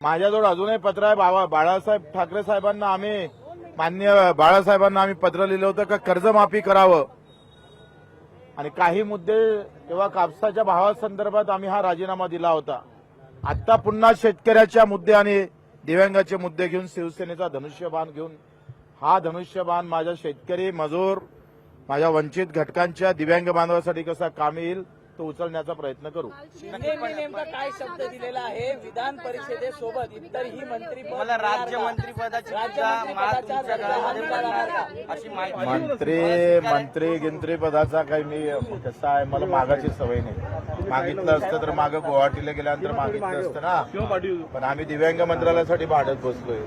माझ्याजवळ अजूनही पत्र आहे बाळासाहेब ठाकरे साहेबांना आम्ही माननीय बाळासाहेबांना आम्ही पत्र लिहिलं होतं का कर्जमाफी करावं आणि काही मुद्दे तेव्हा कापसाच्या भावासंदर्भात आम्ही हा राजीनामा दिला होता। आता पुन्हा शेतकऱ्याच्या मुद्दे आणि दिव्यांगाचे मुद्दे घेऊन शिवसेनेचा धनुष्यबाण घेऊन हा धनुष्यबाण माझ्या शेतकरी मजूर माझ्या वंचित घटकांच्या दिव्यांग बांधवासाठी कसा कामी येईल तो उचलण्याचा प्रयत्न करू। शिंदेंनी नेमका काय शब्द दिलेला आहे विधान परिषदेसोबत इतरही मंत्रीपद मला राज्यमंत्रीपदाची मंत्री गिंत्री पदाचा काही मी कसं आहे मला मागाची सवय नाही। मागितलं असतं तर मागं गुवाहाटीला गेल्यानंतर मागितलं असतं ना, पण आम्ही दिव्यांग मंत्रालयासाठी भांडत बसलोय।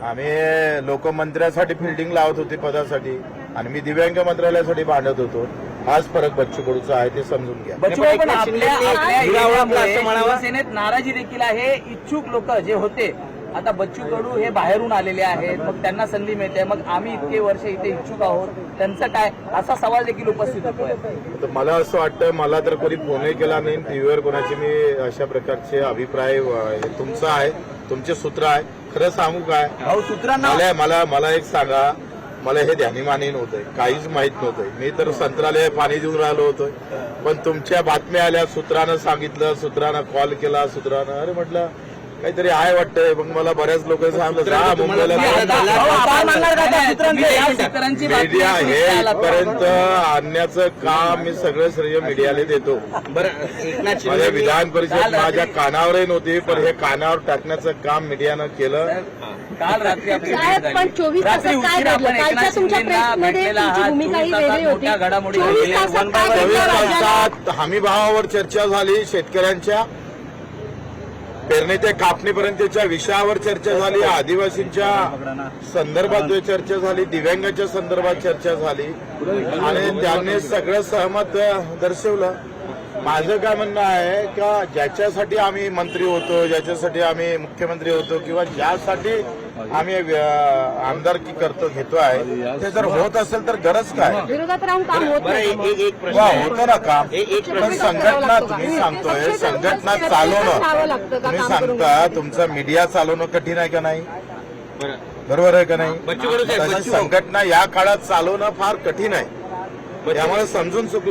आम्ही लोकमंत्र्यासाठी फिल्डिंग लावत होते पदासाठी आणि मी दिव्यांग मंत्रालयासाठी भांडत होतो। हाच फरक बच्चू कडूचा आहे ते समजून घ्या। बच्चू पण आपल्या शिवसेनेत नाराजी देखील आहे। इच्छुक लोक जे होते आता बच्चू कडू हे बाहेरून आलेले आहेत, मग त्यांना संधी मिळते, मग आम्ही इतके वर्ष इथे इच्छुक आहोत त्यांचं काय असा सवाल देखील उपस्थित होतोय। तर मला असं वाटतं मला तर कोणी फोनही केला नाही, टीव्हीवर कोणाचे मी अशा प्रकारचे अभिप्राय तुमचा आहे तुमचे सूत्र आहे। खरं सांगू काय सूत्रांना मला एक सांगा, मला हे ध्यानीमानी नव्हतंय, काहीच माहित नव्हतंय। मी तर संत्रालय पाणी देऊन राहिलो होतो, पण तुमच्या बातम्या आल्या, सूत्रानं सांगितलं, सूत्रानं कॉल केला, सूत्रानं अरे म्हटलं काहीतरी आहे वाटतंय। मग मला बऱ्याच लोक सांगतात मुंबईला मीडिया हे इथपर्यंत आणण्याचं काम मी सगळं श्रेय मीडियाला देतो। माझ्या विधान परिषद माझ्या कानावरही नव्हती, पण हे कानावर टाकण्याचं काम मीडियानं केलं। काल रात्री पण 24 तासात काय घडलं? कालच्या तुमच्या प्रेसमध्ये तुमची भूमिका ही वेगळी होती। 24 तासात काय 24 घडलं? तासात हमी भावावर चर्चा झाली, शेतकऱ्यांच्या पेरणी ते कापणीपर्यंतच्या विषयावर चर्चा झाली, आदिवासींच्या संदर्भात चर्चा झाली, दिव्यांगाच्या संदर्भात चर्चा झाली आणि त्यांनी सगळं सहमत दर्शवलं। माझं काय म्हणणं आहे का ज्याच्यासाठी आम्ही मंत्री होतो, ज्याच्यासाठी आम्ही मुख्यमंत्री होतो किंवा ज्यासाठी आम्ही आमदारकी घेतो आहे ते जर होत असेल तर गरज काय? विरोधात राहून काम होत नाही। होतं ना काम। पण संघटना तुम्ही सांगतोय संघटना चालवणं, तुम्ही सांगता तुमचं मीडिया चालवणं कठीण आहे का नाही? बरोबर आहे का नाही? संघटना या काळात चालवणं फार कठीण आहे, त्यामुळे समजून चुकलं।